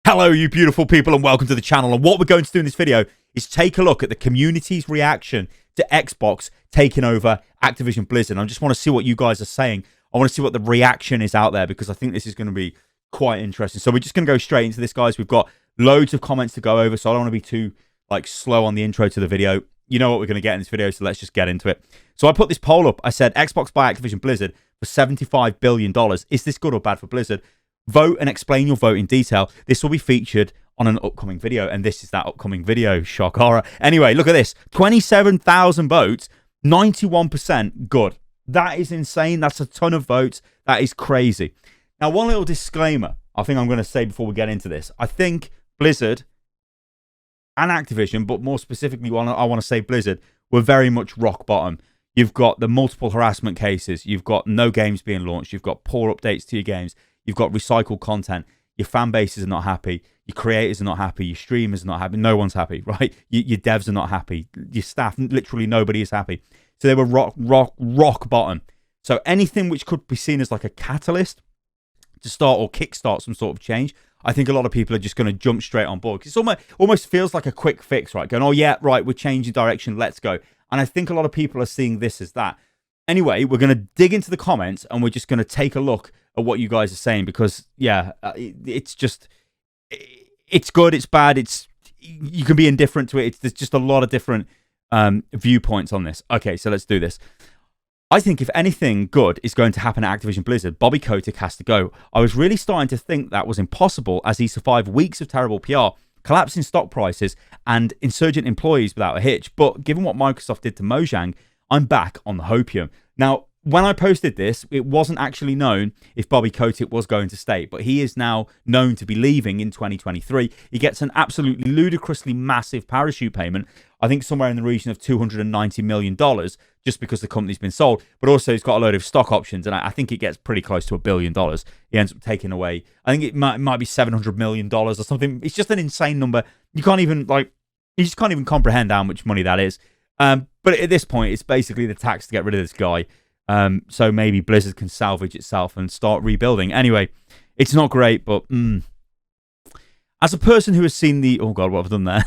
Hello, you beautiful people, and welcome to the channel. And what we're going to do in this video is take a look at the community's reaction to Xbox taking over Activision Blizzard. I just want to see what you guys are saying. I want to see what the reaction is out there, because I think this is going to be quite interesting. So we're just going to go straight into this, guys. We've got loads of comments to go over, so I don't want to be too slow on the intro to the video. You know what we're going to get in this video, so let's just get into it. So I put this poll up. I said, Xbox buy Activision Blizzard for $75 billion. Is this good or bad for Blizzard? Vote and explain your vote in detail. This will be featured on an upcoming video, and this is that upcoming video. Shock horror. Anyway, look at this. 27,000 votes, 91% good. That is insane. That's a ton of votes. That is crazy. Now, one little disclaimer I think I'm going to say before we get into this. I think Blizzard and Activision, but more specifically, I want to say Blizzard, were very much rock bottom. You've got the multiple harassment cases. You've got no games being launched. You've got poor updates to your games. You've got recycled content. Your fan bases are not happy. Your creators are not happy. Your streamers are not happy. No one's happy, right? Your devs are not happy. Your staff, literally nobody is happy. So they were rock bottom. So anything which could be seen as like a catalyst to start or kickstart some sort of change, I think a lot of people are just going to jump straight on board. It's almost feels like a quick fix, right? Going, oh yeah, right, we're changing direction, let's go. And I think a lot of people are seeing this as that. Anyway, we're going to dig into the comments and we're just going to take a look at what you guys are saying, because yeah, it's good, it's bad, you can be indifferent to it. There's just a lot of different viewpoints on this. Okay, so let's do this. I think if anything good is going to happen at Activision Blizzard, Bobby Kotick has to go. I was really starting to think that was impossible, as he survived weeks of terrible PR, collapsing stock prices, and insurgent employees without a hitch. But given what Microsoft did to Mojang, I'm back on the hopium. Now, when I posted this, it wasn't actually known if Bobby Kotick was going to stay, but he is now known to be leaving in 2023. He gets an absolutely ludicrously massive parachute payment, I think somewhere in the region of $290 million, just because the company's been sold, but also he's got a load of stock options, and I think it gets pretty close to $1 billion. He ends up taking away, I think it might be $700 million or something. It's just an insane number. You just can't even comprehend how much money that is. But at this point, it's basically the tax to get rid of this guy. So maybe Blizzard can salvage itself and start rebuilding. Anyway, it's not great, but as a person who has seen the... Oh, God, what have I done there?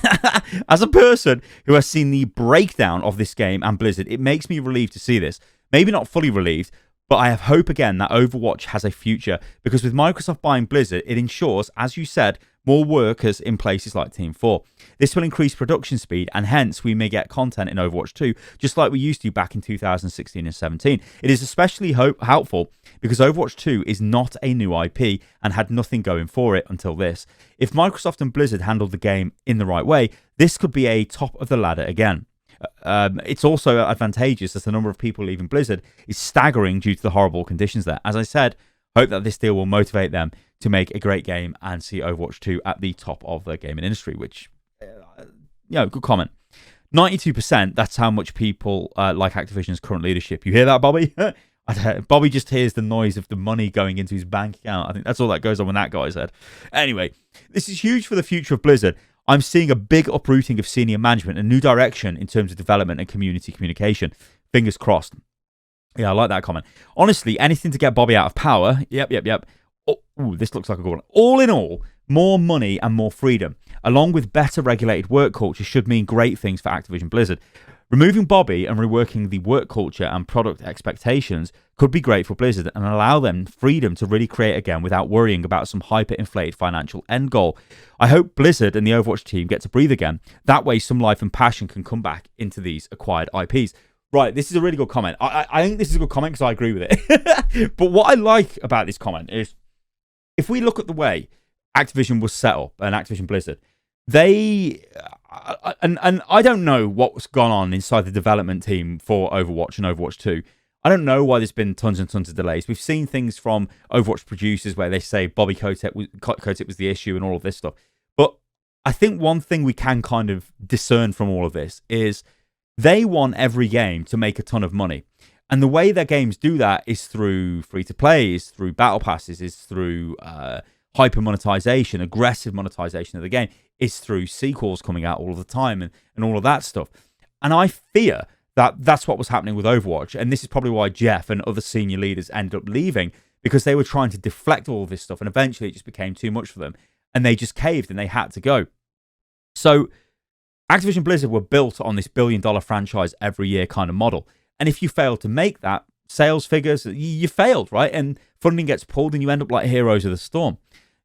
As a person who has seen the breakdown of this game and Blizzard, it makes me relieved to see this. Maybe not fully relieved, but I have hope again that Overwatch has a future, because with Microsoft buying Blizzard, it ensures, as you said, more workers in places like Team 4. This will increase production speed, and hence we may get content in Overwatch 2, just like we used to back in 2016 and 17. It is especially helpful because Overwatch 2 is not a new IP and had nothing going for it until this. If Microsoft and Blizzard handled the game in the right way, this could be a top of the ladder again. It's also advantageous as the number of people leaving Blizzard is staggering due to the horrible conditions there. As I said, hope that this deal will motivate them to make a great game and see Overwatch 2 at the top of the gaming industry, which, good comment. 92%, that's how much people like Activision's current leadership. You hear that, Bobby? Bobby just hears the noise of the money going into his bank account. I think that's all that goes on with that guy's head. Anyway, this is huge for the future of Blizzard. I'm seeing a big uprooting of senior management, a new direction in terms of development and community communication. Fingers crossed. Yeah, I like that comment. Honestly, anything to get Bobby out of power. Yep. Oh, this looks like a good one. All in all, more money and more freedom, along with better regulated work culture, should mean great things for Activision Blizzard. Removing Bobby and reworking the work culture and product expectations could be great for Blizzard and allow them freedom to really create again without worrying about some hyper-inflated financial end goal. I hope Blizzard and the Overwatch team get to breathe again. That way, some life and passion can come back into these acquired IPs. Right, this is a really good comment. I think this is a good comment because I agree with it. But what I like about this comment is, if we look at the way Activision was set up and Activision Blizzard, they... And I don't know what's gone on inside the development team for Overwatch and Overwatch 2. I don't know why there's been tons and tons of delays. We've seen things from Overwatch producers where they say Bobby Kotick was the issue and all of this stuff. But I think one thing we can kind of discern from all of this is they want every game to make a ton of money. And the way their games do that is through free-to-play, is through battle passes, is through hyper monetization, aggressive monetization of the game, is through sequels coming out all of the time and all of that stuff. And I fear that that's what was happening with Overwatch. And this is probably why Jeff and other senior leaders ended up leaving, because they were trying to deflect all of this stuff. And eventually it just became too much for them. and they just caved and they had to go. So Activision Blizzard were built on this billion-dollar franchise every year kind of model. And if you fail to make that, sales figures, you failed, right? And funding gets pulled and you end up like Heroes of the Storm.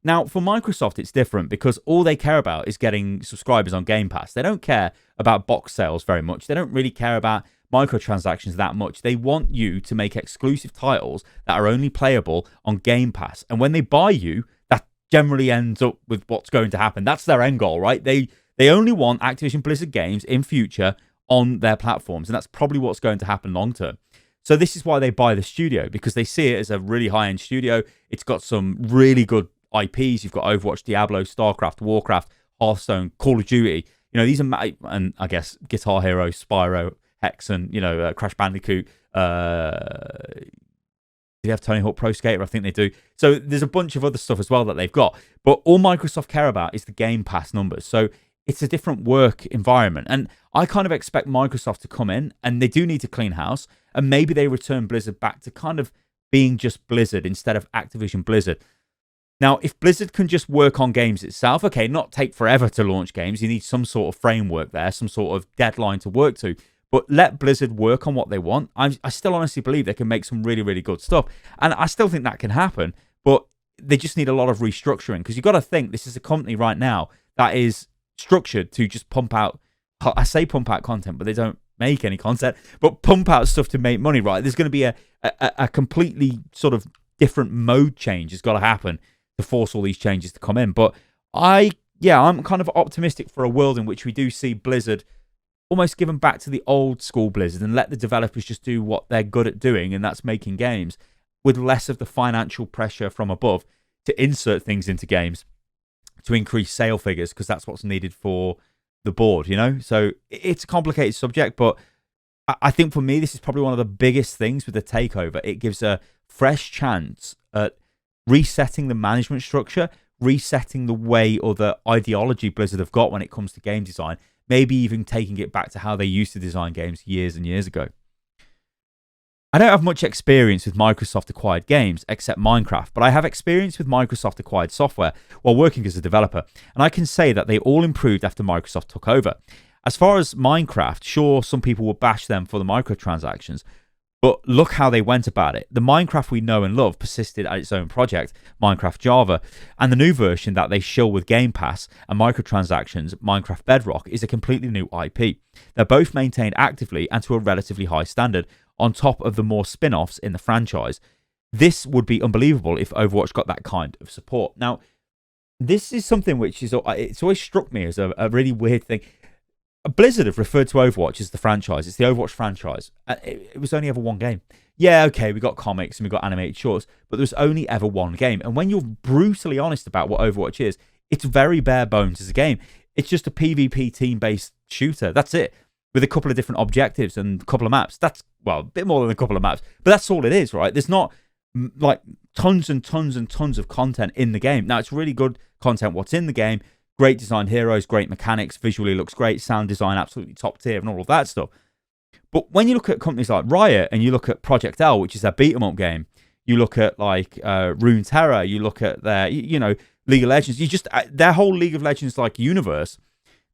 Now, for Microsoft, it's different because all they care about is getting subscribers on Game Pass. They don't care about box sales very much. They don't really care about microtransactions that much. They want you to make exclusive titles that are only playable on Game Pass. And when they buy you, that generally ends up with what's going to happen. That's their end goal, right? They only want Activision Blizzard games in future on their platforms. And that's probably what's going to happen long term. So this is why they buy the studio, because they see it as a really high-end studio. It's got some really good IPs. You've got Overwatch, Diablo, StarCraft, Warcraft, Hearthstone, Call of Duty. You know, these are, and I guess Guitar Hero, Spyro, Hexen, you know, Crash Bandicoot. Do they have Tony Hawk Pro Skater? I think they do. So there's a bunch of other stuff as well that they've got. But all Microsoft care about is the Game Pass numbers. So it's a different work environment. And I kind of expect Microsoft to come in, and they do need to clean house. And maybe they return Blizzard back to kind of being just Blizzard instead of Activision Blizzard. Now, if Blizzard can just work on games itself, okay, not take forever to launch games. You need some sort of framework there, some sort of deadline to work to. But let Blizzard work on what they want. I still honestly believe they can make some really, really good stuff. And I still think that can happen. But they just need a lot of restructuring. Because you've got to think, this is a company right now that is structured to just pump out, I say pump out content, but they don't make any content, but pump out stuff to make money, right? There's going to be a completely sort of different mode change has got to happen to force all these changes to come in. But I'm kind of optimistic for a world in which we do see Blizzard almost given back to the old school Blizzard and let the developers just do what they're good at doing, and that's making games, with less of the financial pressure from above to insert things into games to increase sale figures, because that's what's needed for the board, you know? So it's a complicated subject, but I think for me, this is probably one of the biggest things with the takeover. It gives a fresh chance at resetting the management structure, resetting the way or the ideology Blizzard have got when it comes to game design, maybe even taking it back to how they used to design games years and years ago. I don't have much experience with Microsoft acquired games except Minecraft, but I have experience with Microsoft acquired software while working as a developer, and I can say that they all improved after Microsoft took over. As far as Minecraft, sure, some people will bash them for the microtransactions, but look how they went about it. The Minecraft we know and love persisted at its own project, Minecraft Java, and the new version that they shill with Game Pass and microtransactions, Minecraft Bedrock, is a completely new IP. They're both maintained actively and to a relatively high standard, on top of the more spin-offs in the franchise. This would be unbelievable if Overwatch got that kind of support. Now, this is something which is, it's always struck me as a really weird thing. Blizzard have referred to Overwatch as the franchise. It's the Overwatch franchise. It was only ever one game. Yeah, okay, we got comics and we got animated shorts, but there was only ever one game. And when you're brutally honest about what Overwatch is, it's very bare bones as a game. It's just a PvP team-based shooter. That's it. With a couple of different objectives and a couple of maps. That's, well, a bit more than a couple of maps, but that's all it is, right? There's not like tons and tons and tons of content in the game. Now, it's really good content what's in the game. Great designed heroes, great mechanics, visually looks great, sound design absolutely top tier and all of that stuff. But when you look at companies like Riot and you look at Project L, which is their beat-em-up game, you look at like Runeterra, you look at their, you know, League of Legends, their whole League of Legends like universe,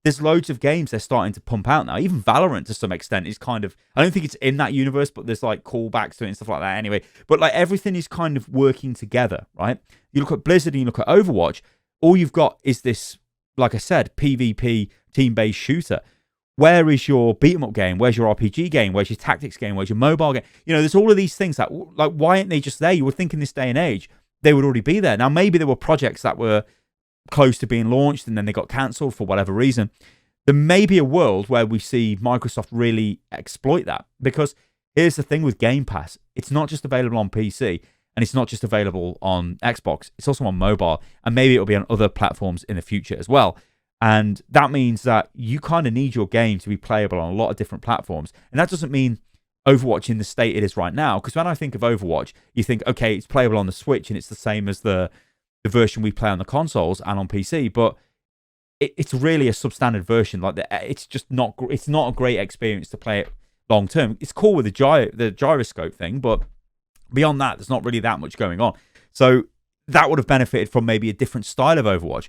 there's loads of games they're starting to pump out now. Even Valorant, to some extent, is kind of, I don't think it's in that universe, but there's like callbacks to it and stuff like that anyway. But like everything is kind of working together, right? You look at Blizzard and you look at Overwatch, all you've got is this, like I said, PvP team-based shooter. Where is your beat-em-up game? Where's your RPG game? Where's your tactics game? Where's your mobile game? You know, there's all of these things that, like, why aren't they just there? You would think in this day and age, they would already be there. Now, maybe there were projects that were close to being launched and then they got cancelled for whatever reason. There may be a world where we see Microsoft really exploit that, because here's the thing with Game Pass. It's not just available on PC and it's not just available on Xbox. It's also on mobile, and maybe it'll be on other platforms in the future as well. And that means that you kind of need your game to be playable on a lot of different platforms. And that doesn't mean Overwatch in the state it is right now, because when I think of Overwatch, you think, okay, it's playable on the Switch and it's the same as the version we play on the consoles and on PC, but it's really a substandard version. Like it's just not. It's not a great experience to play it long term. It's cool with the gyroscope thing, but beyond that, there's not really that much going on. So that would have benefited from maybe a different style of Overwatch.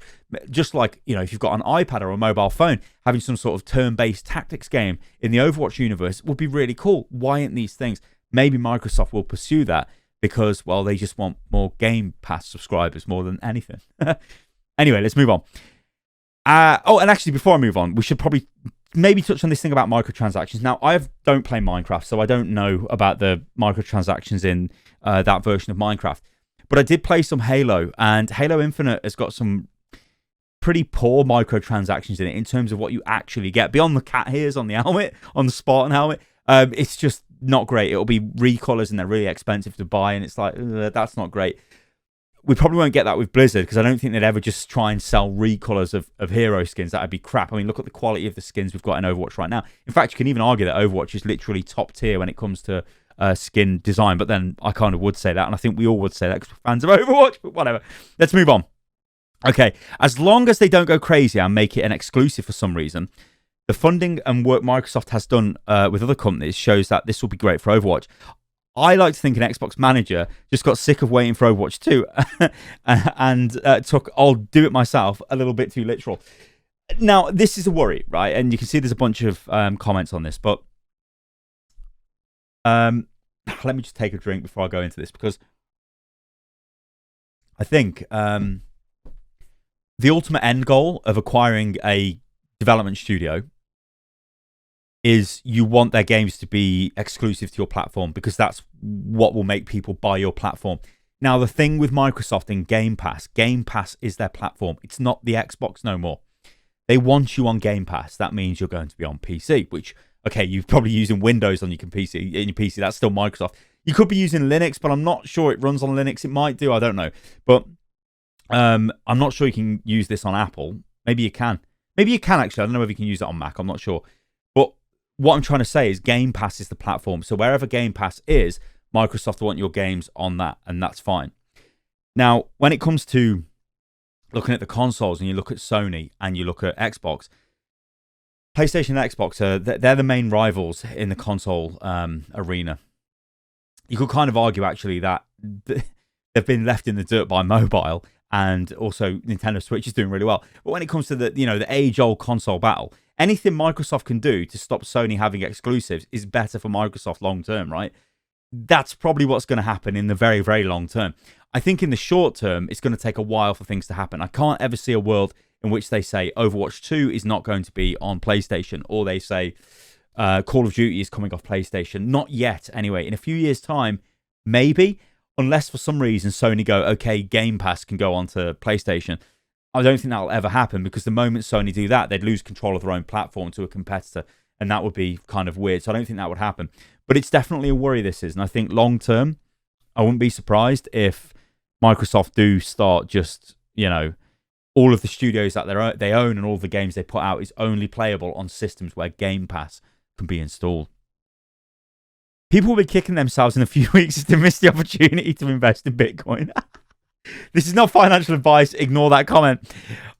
Just like, if you've got an iPad or a mobile phone, having some sort of turn-based tactics game in the Overwatch universe would be really cool. Why aren't these things? Maybe Microsoft will pursue that because, well, they just want more Game Pass subscribers more than anything. Anyway, let's move on. And actually, before I move on, we should probably maybe touch on this thing about microtransactions. Now, I don't play Minecraft, so I don't know about the microtransactions in that version of Minecraft. But I did play some Halo, and Halo Infinite has got some pretty poor microtransactions in it in terms of what you actually get. Beyond the cat ears on the helmet, on the Spartan helmet, it's just not great. It'll be recolors, and they're really expensive to buy, and it's like, that's not great. We probably won't get that with Blizzard, because I don't think they'd ever just try and sell recolors of hero skins. That would be crap. I mean, look at the quality of the skins we've got in Overwatch right now. In fact, you can even argue that Overwatch is literally top tier when it comes to skin design, but then I kind of would say that, and I think we all would say that because we're fans of Overwatch, but whatever. Let's move on. Okay, as long as they don't go crazy and make it an exclusive for some reason, the funding and work Microsoft has done with other companies shows that this will be great for Overwatch. I like to think an Xbox manager just got sick of waiting for Overwatch 2 and took I'll do it myself a little bit too literal. Now, this is a worry, right? And you can see there's a bunch of comments on this, but let me just take a drink before I go into this, because I think the ultimate end goal of acquiring a development studio is you want their games to be exclusive to your platform, because that's what will make people buy your platform. Now, the thing with Microsoft and Game Pass is their platform. It's not the Xbox no more. They want you on Game Pass. That means you're going to be on PC, which, okay, you're probably using Windows on your PC. That's still Microsoft. You could be using Linux, but I'm not sure it runs on Linux. It might do. I don't know. But I'm not sure you can use this on Apple. Maybe you can. Maybe you can, actually. I don't know if you can use it on Mac. I'm not sure. But what I'm trying to say is Game Pass is the platform. So wherever Game Pass is, Microsoft want your games on that, and that's fine. Now, when it comes to looking at the consoles, and you look at Sony and you look at Xbox, PlayStation and Xbox, they're the main rivals in the console arena. You could kind of argue, actually, that they've been left in the dirt by mobile, and also Nintendo Switch is doing really well. But when it comes to the age-old console battle, anything Microsoft can do to stop Sony having exclusives is better for Microsoft long-term, right? That's probably what's going to happen in the very, very long term. I think in the short term, it's going to take a while for things to happen. I can't ever see a world in which they say Overwatch 2 is not going to be on PlayStation, or they say Call of Duty is coming off PlayStation. Not yet, anyway. In a few years' time, maybe, unless for some reason Sony go, okay, Game Pass can go onto PlayStation. I don't think that'll ever happen, because the moment Sony do that, they'd lose control of their own platform to a competitor, and that would be kind of weird. So I don't think that would happen. But it's definitely a worry, this is. And I think long term, I wouldn't be surprised if Microsoft do start just, all of the studios that they own and all the games they put out is only playable on systems where Game Pass can be installed. People will be kicking themselves in a few weeks to miss the opportunity to invest in Bitcoin. This is not financial advice. Ignore that comment.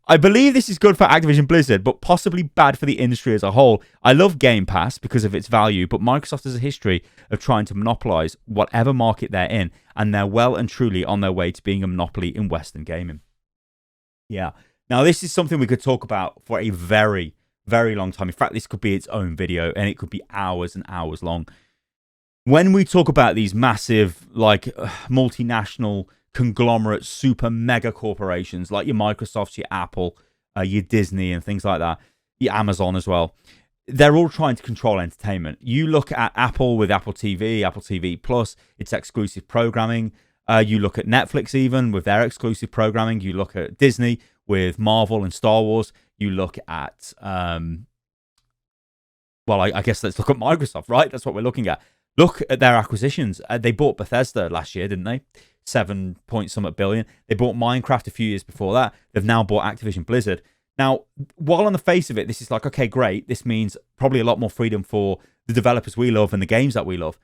I believe this is good for Activision Blizzard, but possibly bad for the industry as a whole. I love Game Pass because of its value, but Microsoft has a history of trying to monopolize whatever market they're in, and they're well and truly on their way to being a monopoly in Western gaming. Yeah. Now, this is something we could talk about for a very, very long time. In fact, this could be its own video, and it could be hours and hours long. When we talk about these massive, multinational conglomerate, super mega corporations like your Microsoft, your Apple, your Disney, and things like that, your Amazon as well, they're all trying to control entertainment. You look at Apple with Apple TV Plus, its exclusive programming. You look at Netflix even with their exclusive programming. You look at Disney with Marvel and Star Wars. You look at, I guess let's look at Microsoft, right? That's what we're looking at. Look at their acquisitions. They bought Bethesda last year, didn't they? 7-point-something billion. They bought Minecraft a few years before that. They've now bought Activision Blizzard. Now, while on the face of it, this is like, okay, great. This means probably a lot more freedom for the developers we love and the games that we love.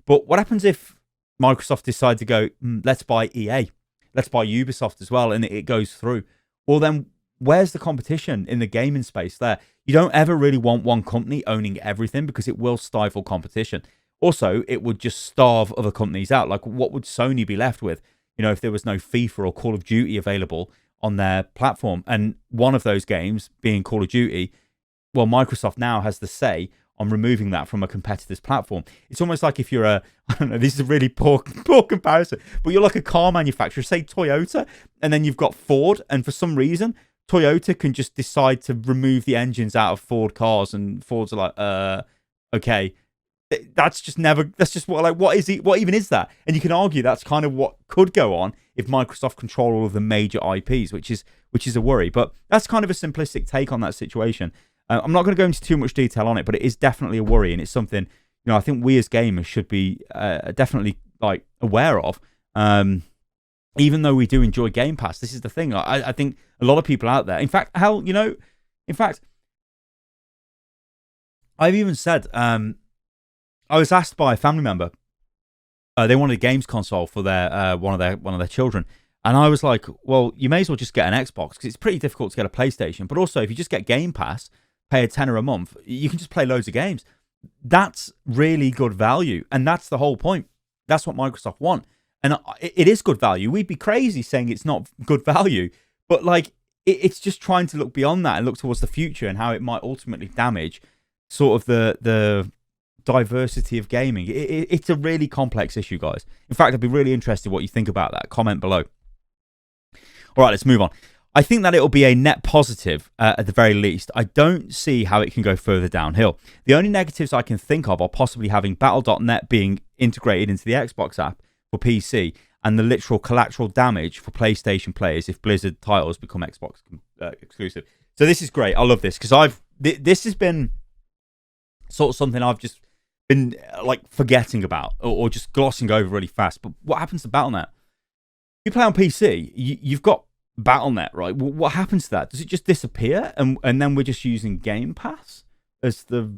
But what happens if Microsoft decide to go, let's buy EA, let's buy Ubisoft as well, and it goes through? Well, then where's the competition in the gaming space there? You don't ever really want one company owning everything, because it will stifle competition. Also, it would just starve other companies out. Like, what would Sony be left with? you know, if there was no FIFA or Call of Duty available on their platform. And one of those games being Call of Duty, well, Microsoft now has the say on removing that from a competitor's platform. It's almost like if you're I don't know, this is a really poor comparison, but you're like a car manufacturer, say Toyota, and then you've got Ford, and for some reason, Toyota can just decide to remove the engines out of Ford cars, and Ford's are like, okay, that's just what even is that? And you can argue that's kind of what could go on if Microsoft control all of the major IPs, which is a worry. But that's kind of a simplistic take on that situation. I'm not going to go into too much detail on it, but it is definitely a worry, and it's something, you know, I think we as gamers should be definitely like aware of. Even though we do enjoy Game Pass, this is the thing. I think a lot of people out there, in fact, I've even said, I was asked by a family member, they wanted a games console for their one of their children, and I was like, well, you may as well just get an Xbox, because it's pretty difficult to get a PlayStation. But also, if you just get Game Pass, pay a tenner a month, you can just play loads of games. That's really good value, and that's the whole point. That's what Microsoft want, and it is good value. We'd be crazy saying it's not good value, but like it's just trying to look beyond that and look towards the future and how it might ultimately damage sort of the diversity of gaming. It's a really complex issue, guys. In fact, I'd be really interested what you think about that. Comment below. All right, let's move on. I think that it'll be a net positive at the very least. I don't see how it can go further downhill. The only negatives I can think of are possibly having Battle.net being integrated into the Xbox app for PC, and the literal collateral damage for PlayStation players if Blizzard titles become Xbox exclusive. So this is great. I love this, because this has been sort of something I've just been like forgetting about or just glossing over really fast. But what happens to Battle.net? You play on PC, you've got Battle.net, right? What happens to that? Does it just disappear, and then we're just using Game Pass as the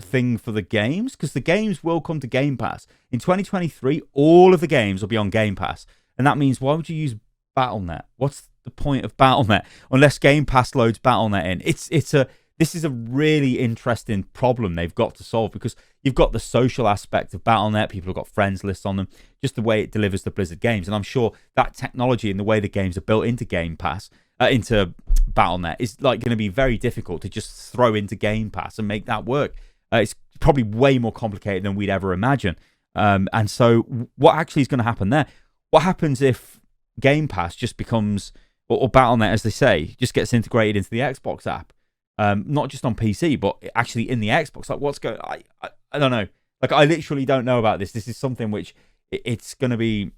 thing for the games? Because the games will come to Game Pass in 2023. All of the games will be on Game Pass, and that means, why would you use Battle.net? What's the point of Battle.net unless Game Pass loads Battle.net in? This is a really interesting problem they've got to solve, because you've got the social aspect of Battle.net. People have got friends lists on them, just the way it delivers the Blizzard games. And I'm sure that technology and the way the games are built into Game Pass, into Battle.net, is like going to be very difficult to just throw into Game Pass and make that work. It's probably way more complicated than we'd ever imagine. And so what actually is going to happen there? What happens if Game Pass just becomes, or Battle.net, as they say, just gets integrated into the Xbox app? Not just on PC, but actually in the Xbox. Like, what's going? I don't know. Like, I literally don't know about this. This is something which it's going to be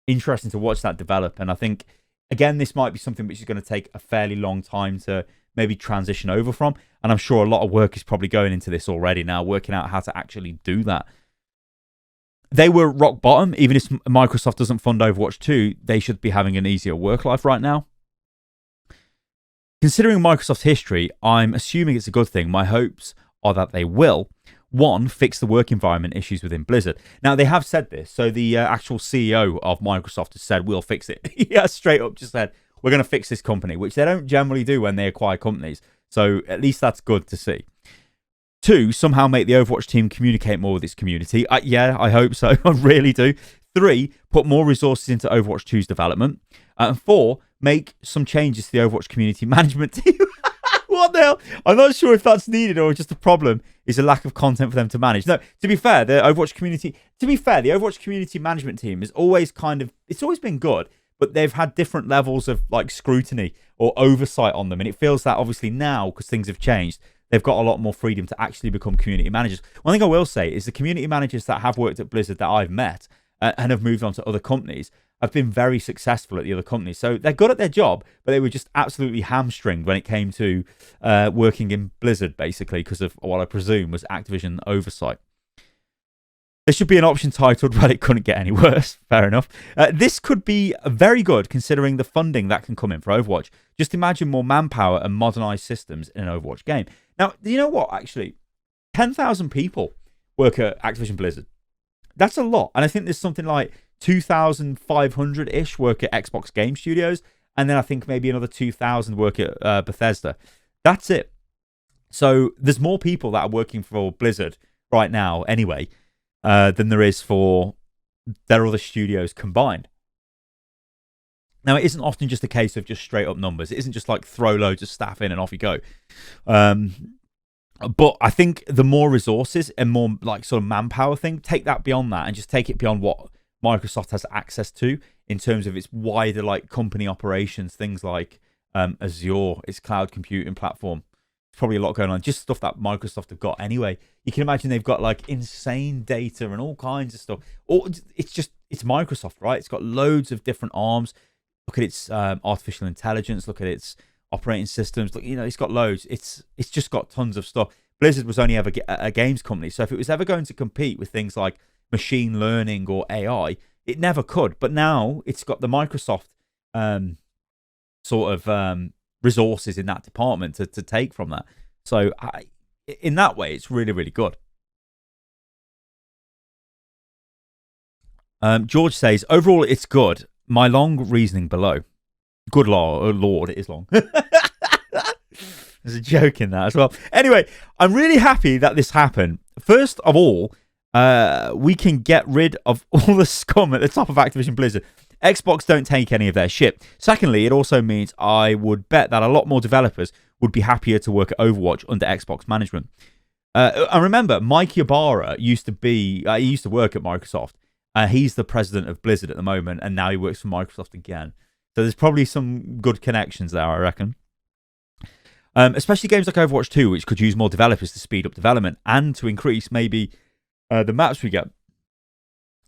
interesting to watch that develop. And I think, again, this might be something which is going to take a fairly long time to maybe transition over from. And I'm sure a lot of work is probably going into this already now, working out how to actually do that. They were rock bottom. Even if Microsoft doesn't fund Overwatch 2, they should be having an easier work life right now. Considering Microsoft's history, I'm assuming it's a good thing. My hopes are that they will, one, fix the work environment issues within Blizzard. Now, they have said this. So the actual CEO of Microsoft has said, we'll fix it. He has straight up just said, we're going to fix this company, which they don't generally do when they acquire companies. So at least that's good to see. Two, somehow make the Overwatch team communicate more with its community. Yeah, I hope so. I really do. Three, put more resources into Overwatch 2's development. And four, make some changes to the Overwatch community management team. What the hell? I'm not sure if that's needed or just a problem is a lack of content for them to manage. No, to be fair, the Overwatch community management team is always it's always been good, but they've had different levels of like scrutiny or oversight on them. And it feels that obviously now, because things have changed, they've got a lot more freedom to actually become community managers. One thing I will say is the community managers that have worked at Blizzard that I've met and have moved on to other companies have been very successful at the other companies. So they're good at their job, but they were just absolutely hamstringed when it came to working in Blizzard, basically, because of what I presume was Activision oversight. There should be an option titled, well, it couldn't get any worse. Fair enough. This could be very good considering the funding that can come in for Overwatch. Just imagine more manpower and modernized systems in an Overwatch game. Now, you know what, actually? 10,000 people work at Activision Blizzard. That's a lot. And I think there's something like 2,500-ish work at Xbox Game Studios. And then I think maybe another 2,000 work at Bethesda. That's it. So there's more people that are working for Blizzard right now anyway than there is for their other studios combined. Now, it isn't often just a case of just straight up numbers. It isn't just like throw loads of staff in and off you go. But I think the more resources and more like sort of manpower thing, take that beyond that and just take it beyond what Microsoft has access to in terms of its wider like company operations, things like Azure, its cloud computing platform. There's probably a lot going on, just stuff that Microsoft have got anyway. You can imagine they've got like insane data and all kinds of stuff. It's Microsoft, right? It's got loads of different arms. Look at its artificial intelligence. Look at its operating systems. Look, it's got loads. It's just got tons of stuff. Blizzard was only ever a games company, so if it was ever going to compete with things like machine learning or AI, it never could. But now it's got the Microsoft resources in that department to take from that. So in that way, it's really, really good. George says, overall, it's good. My long reasoning below. Good Lord, it is long. There's a joke in that as well. Anyway, I'm really happy that this happened. First of all, we can get rid of all the scum at the top of Activision Blizzard. Xbox don't take any of their shit. Secondly, it also means I would bet that a lot more developers would be happier to work at Overwatch under Xbox management. I remember Mike Ybarra used to work at Microsoft. He's the president of Blizzard at the moment, and now he works for Microsoft again. So there's probably some good connections there, I reckon. Especially games like Overwatch 2, which could use more developers to speed up development and to increase maybe the maps we get.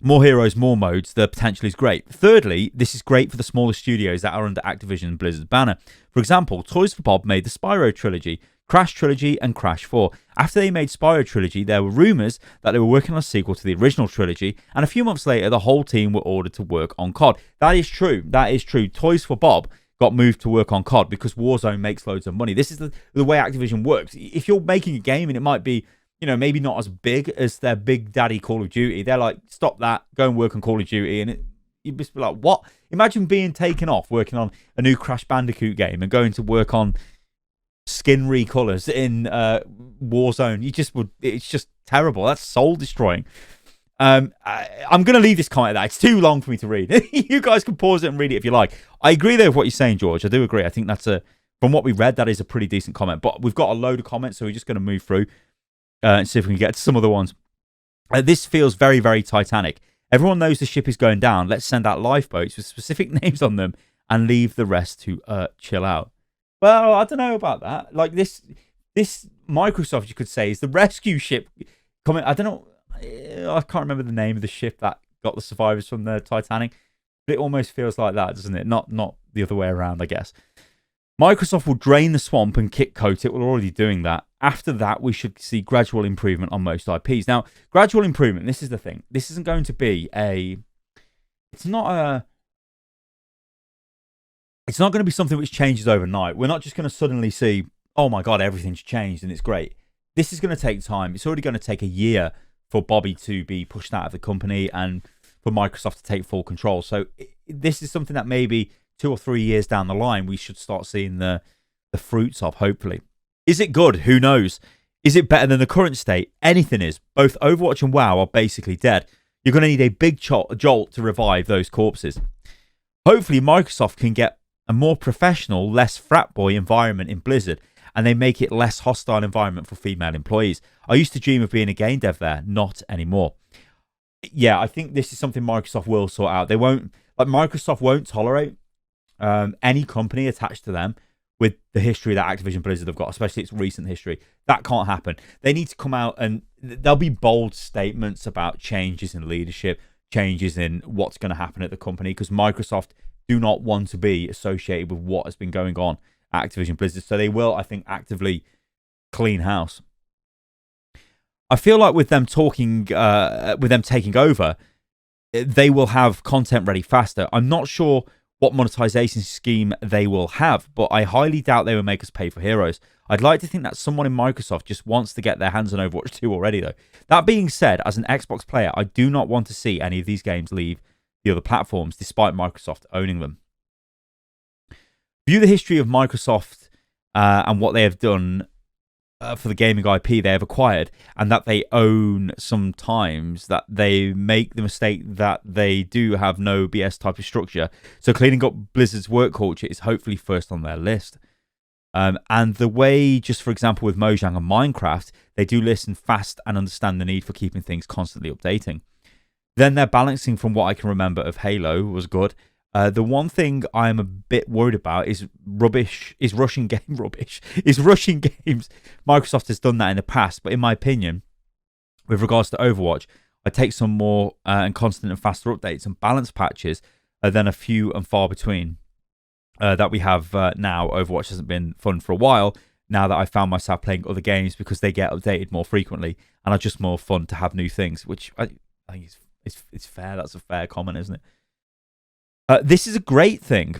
More heroes, more modes, the potential is great. Thirdly, this is great for the smaller studios that are under Activision and Blizzard's banner. For example, Toys for Bob made the Spyro trilogy, Crash trilogy, and Crash 4. After they made Spyro trilogy, there were rumours that they were working on a sequel to the original trilogy, and a few months later, the whole team were ordered to work on COD. That is true. That is true. Toys for Bob got moved to work on COD because Warzone makes loads of money. This is the way Activision works. If you're making a game and it might be, maybe not as big as their big daddy Call of Duty, they're like, stop that, go and work on Call of Duty, and you'd just be like, what? Imagine being taken off working on a new Crash Bandicoot game and going to work on skin recolors in Warzone. It's just terrible. That's soul destroying. I'm going to leave this comment at that. It's too long for me to read. You guys can pause it and read it if you like. I agree though with what you're saying, George. I do agree. I think from what we read, that is a pretty decent comment. But we've got a load of comments, so we're just going to move through and see if we can get to some other ones. This feels very, very Titanic. Everyone knows the ship is going down. Let's send out lifeboats with specific names on them and leave the rest to chill out. Well, I don't know about that. Like this Microsoft, you could say, is the rescue ship coming. I don't know. I can't remember the name of the ship that got the survivors from the Titanic, but it almost feels like that, doesn't it? Not the other way around, I guess. Microsoft will drain the swamp and kick coat it. We're already doing that. After that, we should see gradual improvement on most IPs. Now, gradual improvement, this is the thing. This isn't going to be it's not going to be something which changes overnight. We're not just going to suddenly see, oh my God, everything's changed and it's great. This is going to take time. It's already going to take a year for Bobby to be pushed out of the company and for Microsoft to take full control. So this is something that maybe 2 or 3 years down the line, we should start seeing the fruits of, hopefully. Is it good? Who knows? Is it better than the current state? Anything is. Both Overwatch and WoW are basically dead. You're going to need a big jolt to revive those corpses. Hopefully, Microsoft can get a more professional, less frat boy environment in Blizzard, and they make it less hostile environment for female employees. I used to dream of being a game dev there, not anymore. Yeah, I think this is something Microsoft will sort out. Microsoft won't tolerate any company attached to them with the history that Activision Blizzard have got, especially its recent history. That can't happen. They need to come out and there'll be bold statements about changes in leadership, changes in what's going to happen at the company, because Microsoft do not want to be associated with what has been going on at Activision Blizzard. So they will, I think, actively clean house. I feel like with them taking over, they will have content ready faster. I'm not sure what monetization scheme they will have, but I highly doubt they will make us pay for heroes. I'd like to think that someone in Microsoft just wants to get their hands on Overwatch 2 already, though. That being said, as an Xbox player, I do not want to see any of these games leave the other platforms, despite Microsoft owning them. View the history of Microsoft and what they have done for the gaming IP they have acquired, and that they own sometimes, that they make the mistake that they do have no BS type of structure. So cleaning up Blizzard's work culture is hopefully first on their list. And the way, just for example, with Mojang and Minecraft, they do listen fast and understand the need for keeping things constantly updating. Then their balancing, from what I can remember of Halo, was good. The one thing I'm a bit worried about is rushing games. Microsoft has done that in the past, but in my opinion, with regards to Overwatch, I take some more and constant and faster updates and balance patches than a few and far between that we have now. Overwatch hasn't been fun for a while, now that I found myself playing other games, because they get updated more frequently and are just more fun to have new things, which I think it's fair. That's a fair comment, isn't it? This is a great thing.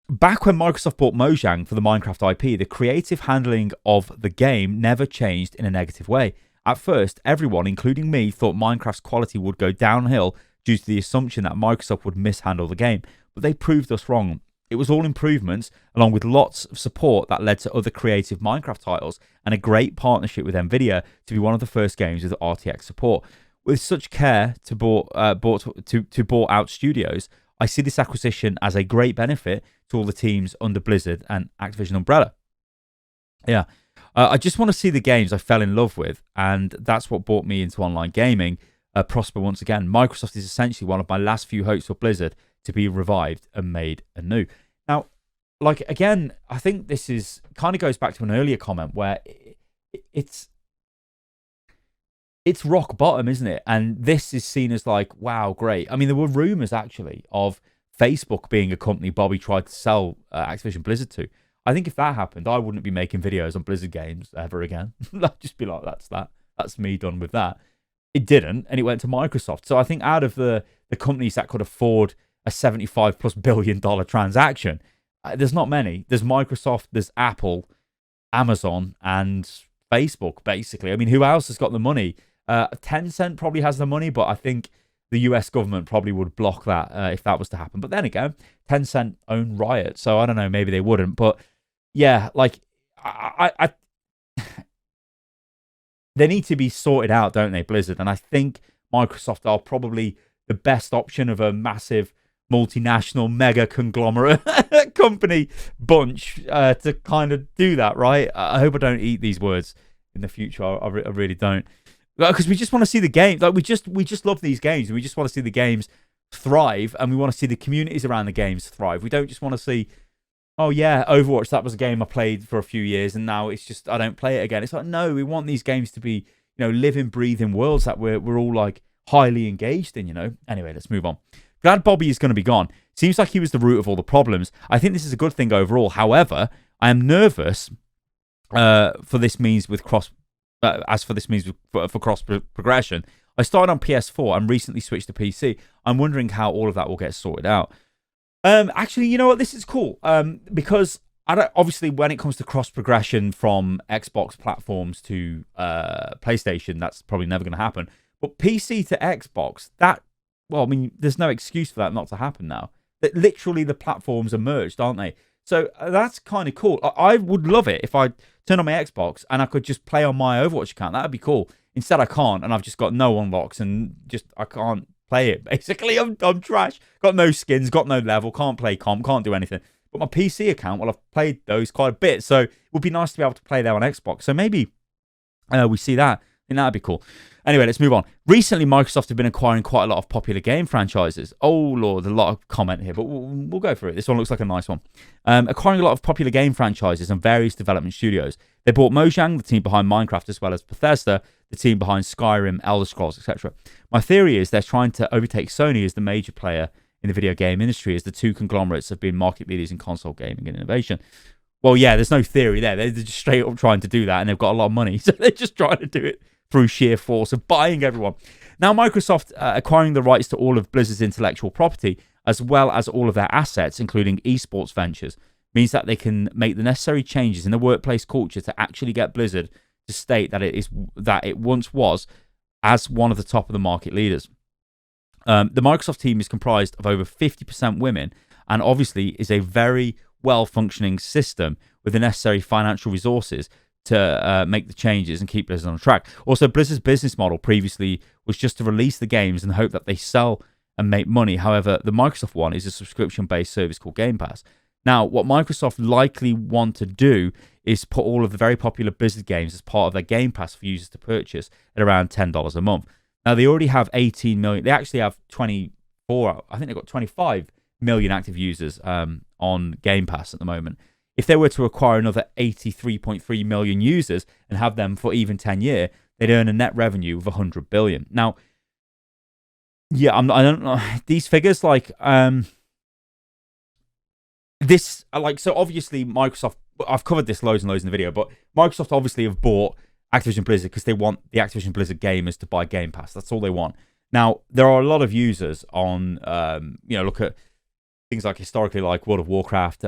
Back when Microsoft bought Mojang for the Minecraft IP, the creative handling of the game never changed in a negative way. At first, everyone, including me, thought Minecraft's quality would go downhill due to the assumption that Microsoft would mishandle the game, but they proved us wrong. It was all improvements, along with lots of support, that led to other creative Minecraft titles and a great partnership with Nvidia to be one of the first games with RTX support. With such care to bought out studios, I see this acquisition as a great benefit to all the teams under Blizzard and Activision umbrella. Yeah, I just want to see the games I fell in love with, and that's what brought me into online gaming prosper once again. Microsoft is essentially one of my last few hopes for Blizzard to be revived and made anew. Now, like, again, I think this is kind of goes back to an earlier comment where it's rock bottom, isn't it? And this is seen as like, wow, great. I mean, there were rumors actually of Facebook being a company Bobby tried to sell Activision Blizzard to. I think if that happened, I wouldn't be making videos on Blizzard games ever again. I'd just be like, that's that. That's me done with that. It didn't, and it went to Microsoft. So I think out of the companies that could afford a $75+ billion transaction, there's not many. There's Microsoft, there's Apple, Amazon, and Facebook, basically. I mean, who else has got the money? Tencent probably has the money, but I think the US government probably would block that if that was to happen. But then again, Tencent own Riot, so I don't know, maybe they wouldn't. But yeah, like, I they need to be sorted out, don't they, Blizzard? And I think Microsoft are probably the best option of a massive multinational mega conglomerate company bunch to kind of do that, right? I hope I don't eat these words in the future. I really don't. Because we just want to see the games. Like, we just love these games. We just want to see the games thrive, and we want to see the communities around the games thrive. We don't just want to see, oh yeah, Overwatch, that was a game I played for a few years, and now it's just I don't play it again. It's like, no, we want these games to be, living, breathing worlds that we're all like highly engaged in. Anyway, let's move on. Glad Bobby is going to be gone. Seems like he was the root of all the problems. I think this is a good thing overall. However, I am nervous for this means with cross. For cross progression. I started on PS4 and recently switched to PC. I'm wondering how all of that will get sorted out. Actually, you know what? This is cool. Because obviously when it comes to cross progression from Xbox platforms to PlayStation, that's probably never going to happen. But PC to Xbox, there's no excuse for that not to happen now. That literally the platforms are merged, aren't they? So that's kind of cool. I would love it if I turn on my Xbox and I could just play on my Overwatch account. That would be cool. Instead, I can't, and I've just got no unlocks, and I can't play it. Basically, I'm trash. Got no skins, got no level, can't play comp, can't do anything. But my PC account, I've played those quite a bit, so it would be nice to be able to play there on Xbox. So maybe we see that. I think that'd be cool. Anyway, let's move on. Recently, Microsoft have been acquiring quite a lot of popular game franchises. Oh, Lord, a lot of comment here, but we'll go through it. This one looks like a nice one. Acquiring a lot of popular game franchises and various development studios. They bought Mojang, the team behind Minecraft, as well as Bethesda, the team behind Skyrim, Elder Scrolls, etc. My theory is they're trying to overtake Sony as the major player in the video game industry, as the two conglomerates have been market leaders in console gaming and innovation. Well, yeah, there's no theory there. They're just straight up trying to do that, and they've got a lot of money, so they're just trying to do it through sheer force of buying everyone. Now, Microsoft acquiring the rights to all of Blizzard's intellectual property, as well as all of their assets, including esports ventures, means that they can make the necessary changes in the workplace culture to actually get Blizzard to state that it once was as one of the top of the market leaders. The Microsoft team is comprised of over 50% women, and obviously is a very well-functioning system with the necessary financial resources to make the changes and keep Blizzard on track. Also, Blizzard's business model previously was just to release the games and hope that they sell and make money. However, the Microsoft one is a subscription-based service called Game Pass. Now, what Microsoft likely want to do is put all of the very popular Blizzard games as part of their Game Pass for users to purchase at around $10 a month. Now, they already have 18 million. They actually have 24. I think they've got 25 million active users on Game Pass at the moment. If they were to acquire another 83.3 million users and have them for even 10 years, they'd earn a net revenue of 100 billion. Now, yeah, I don't know these figures. Like, this, like, so obviously Microsoft. I've covered this loads and loads in the video, but Microsoft obviously have bought Activision Blizzard because they want the Activision Blizzard gamers to buy Game Pass. That's all they want. Now, there are a lot of users on, look at things like historically, like World of Warcraft.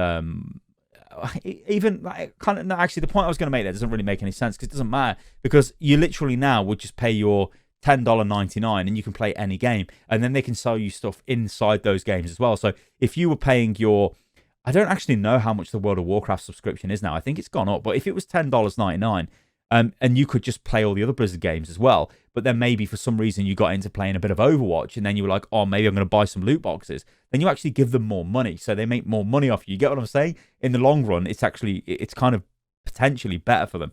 Even like, kind of, no, actually, the point I was going to make there doesn't really make any sense because it doesn't matter, because you literally now would just pay your $10.99 and you can play any game, and then they can sell you stuff inside those games as well. So if you were paying your, I don't actually know how much the World of Warcraft subscription is now. I think it's gone up, but if it was $10.99, and you could just play all the other Blizzard games as well, but then maybe for some reason you got into playing a bit of Overwatch, and then you were like, oh, maybe I'm going to buy some loot boxes, then you actually give them more money, so they make more money off you. You get what I'm saying? In the long run, it's kind of potentially better for them.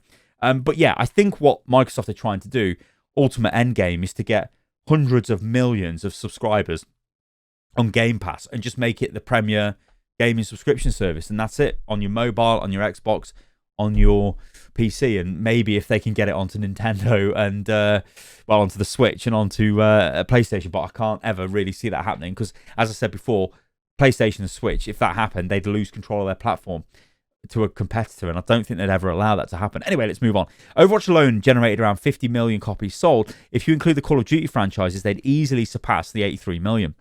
But yeah, I think what Microsoft are trying to do, ultimate end game, is to get hundreds of millions of subscribers on Game Pass and just make it the premier gaming subscription service, and that's it, on your mobile, on your Xbox, on your PC, and maybe if they can get it onto Nintendo and onto the Switch and onto PlayStation, but I can't ever really see that happening because, as I said before, PlayStation and Switch, if that happened, they'd lose control of their platform to a competitor, and I don't think they'd ever allow that to happen. Anyway, let's move on. Overwatch alone generated around 50 million copies sold. If you include the Call of Duty franchises, they'd easily surpass the 83 million.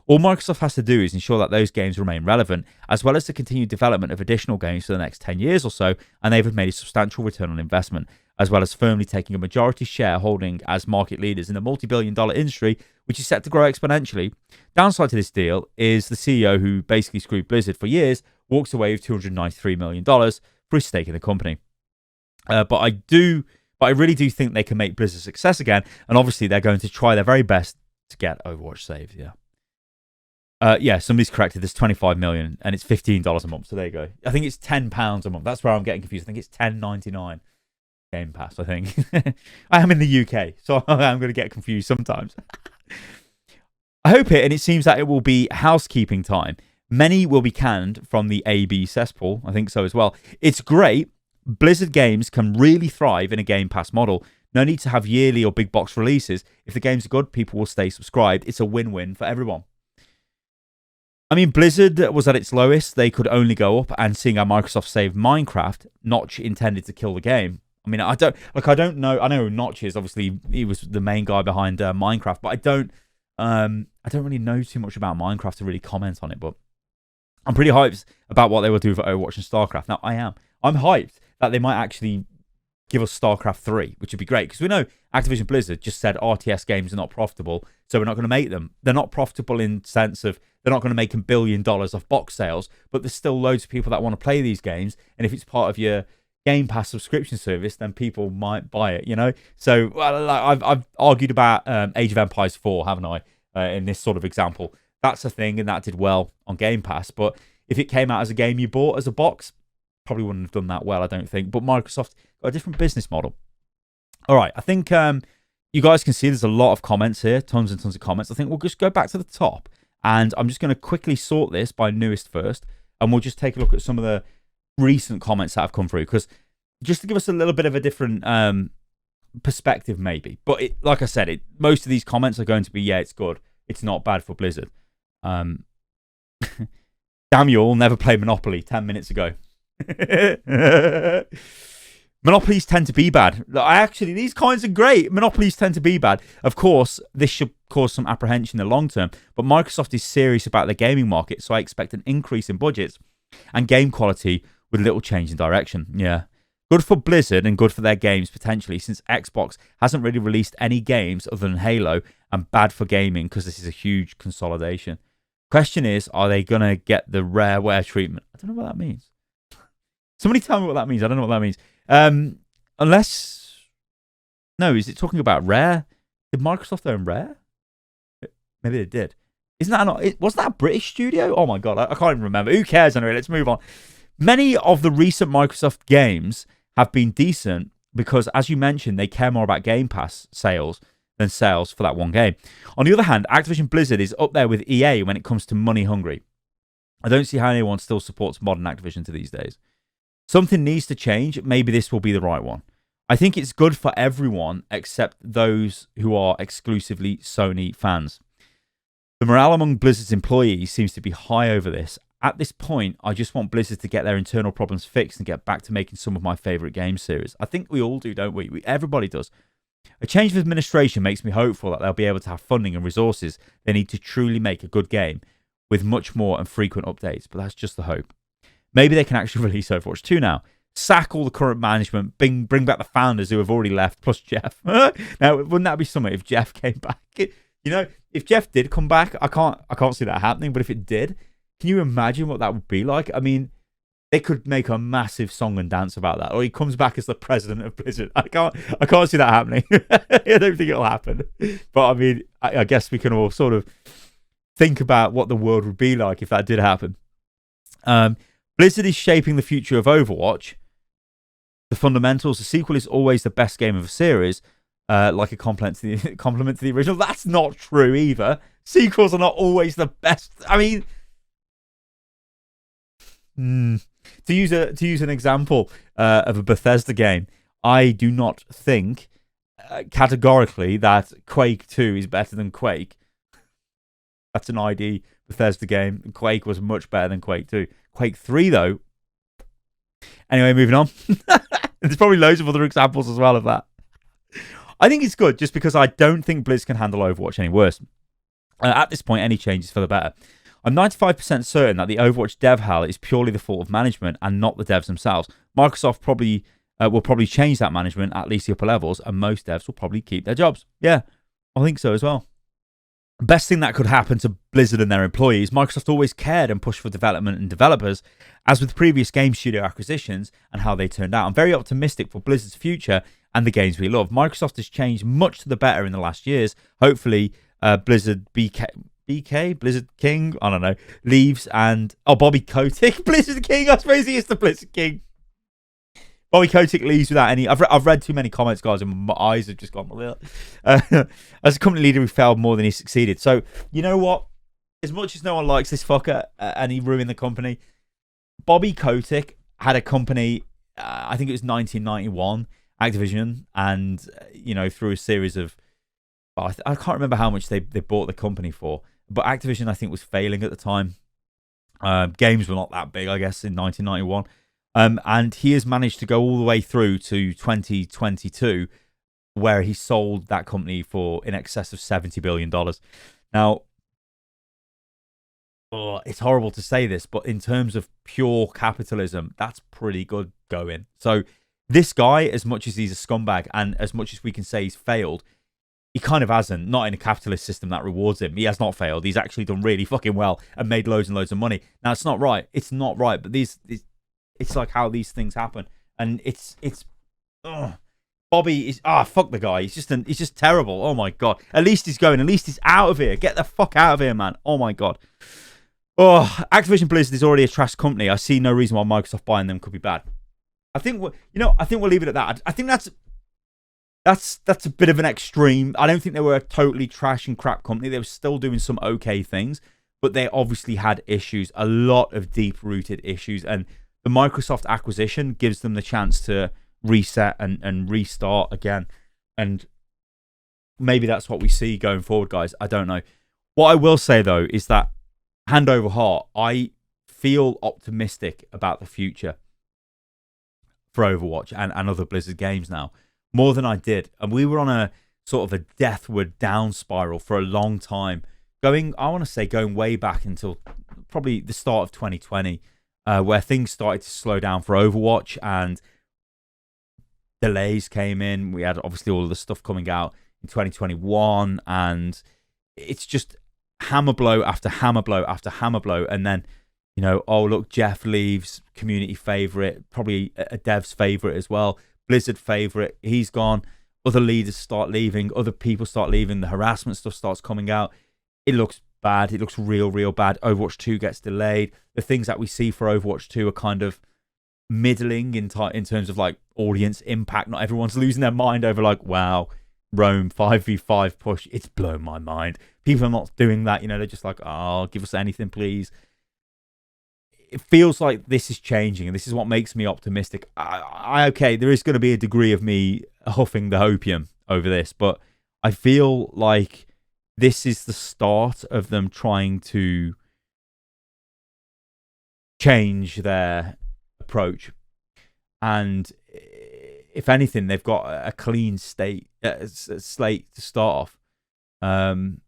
All Microsoft has to do is ensure that those games remain relevant, as well as the continued development of additional games for the next 10 years or so, and they've made a substantial return on investment, as well as firmly taking a majority shareholding as market leaders in a multi-billion-dollar industry, which is set to grow exponentially. Downside to this deal is the CEO, who basically screwed Blizzard for years, walks away with $293 million for his stake in the company. But I really do think they can make Blizzard a success again, and obviously they're going to try their very best to get Overwatch saved, yeah. Somebody's corrected. There's 25 million, and it's $15 a month. So there you go. I think it's £10 a month. That's where I'm getting confused. I think it's $10.99 Game Pass. I think I am in the UK, so I'm going to get confused sometimes. I hope it, and it seems that it will be housekeeping time. Many will be canned from the AB cesspool. I think so as well. It's great. Blizzard games can really thrive in a Game Pass model. No need to have yearly or big box releases. If the games are good, people will stay subscribed. It's a win-win for everyone. I mean, Blizzard was at its lowest. They could only go up, and seeing how Microsoft saved Minecraft, Notch intended to kill the game. I mean, I don't know. I know Notch is obviously, he was the main guy behind Minecraft, but I don't really know too much about Minecraft to really comment on it. But I'm pretty hyped about what they will do for Overwatch and StarCraft. Now, I'm hyped that they might actually give us StarCraft 3, which would be great, because we know Activision Blizzard just said RTS games are not profitable, so we're not going to make them. They're not profitable in the sense of they're not going to make $1 billion off box sales, but there's still loads of people that want to play these games, and if it's part of your Game Pass subscription service, then people might buy it, you know? So I've argued about Age of Empires 4, haven't I, in this sort of example. That's a thing, and that did well on Game Pass, but if it came out as a game you bought as a box, probably wouldn't have done that well, I don't think. But Microsoft got a different business model. All right, I think you guys can see there's a lot of comments here, tons and tons of comments. I think we'll just go back to the top, and I'm just going to quickly sort this by newest first, and we'll just take a look at some of the recent comments that have come through, because just to give us a little bit of a different perspective, maybe. But like I said, most of these comments are going to be, yeah, it's good. It's not bad for Blizzard. Daniel never played Monopoly 10 minutes ago. Monopolies tend to be bad. These coins are great. Monopolies tend to be bad. Of course, this should cause some apprehension in the long term, but Microsoft is serious about the gaming market, so I expect an increase in budgets and game quality with little change in direction. Yeah. Good for Blizzard and good for their games, potentially, since Xbox hasn't really released any games other than Halo, and bad for gaming because this is a huge consolidation. Question is, are they going to get the rareware treatment? I don't know what that means. Somebody tell me what that means. I don't know what that means. Unless, no, is it talking about Rare? Did Microsoft own Rare? Maybe they did. Isn't that not? Wasn't that a British studio? Oh my god, I can't even remember. Who cares anyway? Let's move on. Many of the recent Microsoft games have been decent because, as you mentioned, they care more about Game Pass sales than sales for that one game. On the other hand, Activision Blizzard is up there with EA when it comes to money hungry. I don't see how anyone still supports modern Activision to these days. Something needs to change. Maybe this will be the right one. I think it's good for everyone except those who are exclusively Sony fans. The morale among Blizzard's employees seems to be high over this. At this point, I just want Blizzard to get their internal problems fixed and get back to making some of my favourite game series. I think we all do, don't we? Everybody does. A change of administration makes me hopeful that they'll be able to have funding and resources they need to truly make a good game with much more and frequent updates, but that's just the hope. Maybe they can actually release Overwatch 2 now. Sack all the current management, bring back the founders who have already left, plus Jeff. Now, wouldn't that be something if Jeff came back? You know, if Jeff did come back, I can't see that happening, but if it did, can you imagine what that would be like? I mean, they could make a massive song and dance about that. Or he comes back as the president of Blizzard. I can't see that happening. I don't think it'll happen. But I mean, I guess we can all sort of think about what the world would be like if that did happen. Blizzard is shaping the future of Overwatch. The fundamentals, the sequel is always the best game of a series, like a compliment to the original. That's not true either. Sequels are not always the best. I mean, to use an example of a Bethesda game, I do not think categorically that Quake 2 is better than Quake. That's an ID Bethesda game. Quake was much better than Quake 2. Quake 3, though. Anyway, moving on. There's probably loads of other examples as well of that. I think it's good just because I don't think Blizz can handle Overwatch any worse. At this point, any change is for the better. I'm 95% certain that the Overwatch dev hell is purely the fault of management and not the devs themselves. Microsoft will probably change that management, at least the upper levels, and most devs will probably keep their jobs. Yeah, I think so as well. Best thing that could happen to Blizzard and their employees, Microsoft always cared and pushed for development and developers, as with previous game studio acquisitions and how they turned out. I'm very optimistic for Blizzard's future and the games we love. Microsoft has changed much to the better in the last years. Hopefully, Blizzard Blizzard King, I don't know, leaves and... Oh, Bobby Kotick, Blizzard King, I suppose he is the Blizzard King. Bobby Kotick leaves without any... I've read too many comments, guys, and my eyes have just gone... As a company leader, he failed more than he succeeded. So, you know what? As much as no one likes this fucker and he ruined the company, Bobby Kotick had a company, I think it was 1991, Activision, and, you know, through a series of... I can't remember how much they bought the company for, but Activision, I think, was failing at the time. Games were not that big, I guess, in 1991. And he has managed to go all the way through to 2022, where he sold that company for in excess of $70 billion. Now, it's horrible to say this, but in terms of pure capitalism, that's pretty good going. So this guy, as much as he's a scumbag and as much as we can say he's failed, he kind of hasn't. Not in a capitalist system that rewards him. He has not failed. He's actually done really fucking well and made loads and loads of money. Now, it's not right. It's not right, but it's like how these things happen, and it's Bobby is fuck the guy. He's just terrible. Oh my god. At least he's going. At least he's out of here. Get the fuck out of here, man. Oh my god. Oh, Activision Blizzard is already a trash company. I see no reason why Microsoft buying them could be bad. I think we'll leave it at that. I think that's a bit of an extreme. I don't think they were a totally trash and crap company. They were still doing some okay things, but they obviously had issues, a lot of deep-rooted issues, and the Microsoft acquisition gives them the chance to reset and restart again. And maybe that's what we see going forward, guys. I don't know. What I will say, though, is that hand over heart, I feel optimistic about the future for Overwatch and other Blizzard games now, more than I did. And we were on a sort of a deathward down spiral for a long time, going way back until probably the start of 2020, where things started to slow down for Overwatch and delays came in. We had obviously all of the stuff coming out in 2021, and it's just hammer blow after hammer blow after hammer blow. And then, oh, look, Jeff leaves, community favorite, probably a dev's favorite as well. Blizzard favorite. He's gone. Other leaders start leaving. Other people start leaving. The harassment stuff starts coming out. It looks bad. It looks real bad. Overwatch 2 gets delayed. The things that we see for Overwatch 2 are kind of middling in terms of like audience impact. Not everyone's losing their mind over like, wow, Rome 5v5 push. It's blown my mind. People are not doing that. You know, they're just like, oh, give us anything, please. It feels like this is changing, and this is what makes me optimistic. Okay, there is going to be a degree of me huffing the opium over this, but I feel like this is the start of them trying to change their approach. And if anything, they've got a clean slate to start off. And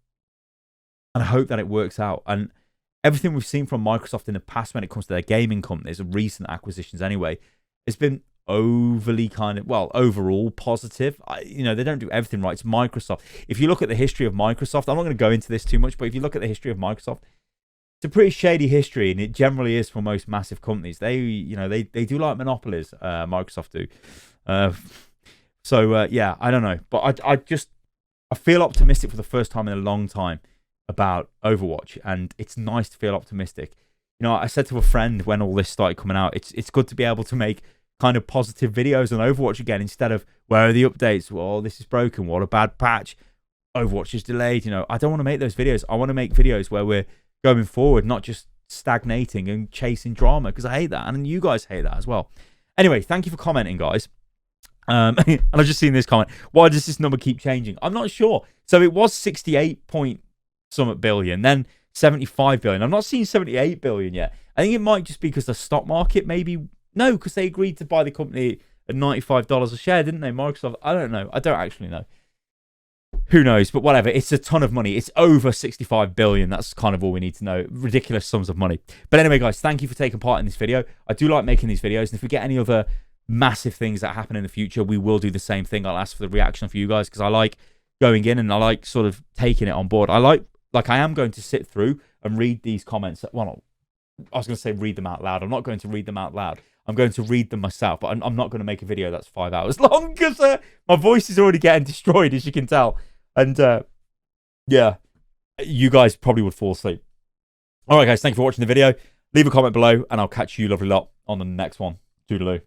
I hope that it works out. And everything we've seen from Microsoft in the past when it comes to their gaming companies, recent acquisitions anyway, has been overly overall positive. You know, they don't do everything right. It's Microsoft. If you look at the history of Microsoft, I'm not going to go into this too much, but if you look at the history of Microsoft, it's a pretty shady history, and it generally is for most massive companies. They do like monopolies. Microsoft do. Yeah, I don't know, but I feel optimistic for the first time in a long time about Overwatch, and it's nice to feel optimistic. You know, I said to a friend when all this started coming out, it's good to be able to make kind of positive videos on Overwatch again, instead of where are the updates? Well, this is broken. What a bad patch. Overwatch is delayed. You know, I don't want to make those videos. I want to make videos where we're going forward, not just stagnating and chasing drama, because I hate that, and you guys hate that as well. Anyway, thank you for commenting, guys. And I've just seen this comment. Why does this number keep changing? I'm not sure. So it was 68 point something billion, then 75 billion. I'm not seeing 78 billion yet. I think it might just be because the stock market maybe. No, because they agreed to buy the company at $95 a share, didn't they? Microsoft. I don't know. I don't actually know. Who knows? But whatever. It's a ton of money. It's over 65 billion. That's kind of all we need to know. Ridiculous sums of money. But anyway, guys, thank you for taking part in this video. I do like making these videos. And if we get any other massive things that happen in the future, we will do the same thing. I'll ask for the reaction for you guys, because I like going in and I like sort of taking it on board. I am going to sit through and read these comments. Well, I was going to say read them out loud. I'm not going to read them out loud. I'm going to read them myself, but I'm not going to make a video that's 5 hours long, because my voice is already getting destroyed, as you can tell. And yeah, you guys probably would fall asleep. All right, guys, thank you for watching the video. Leave a comment below, and I'll catch you lovely lot on the next one. Toodaloo.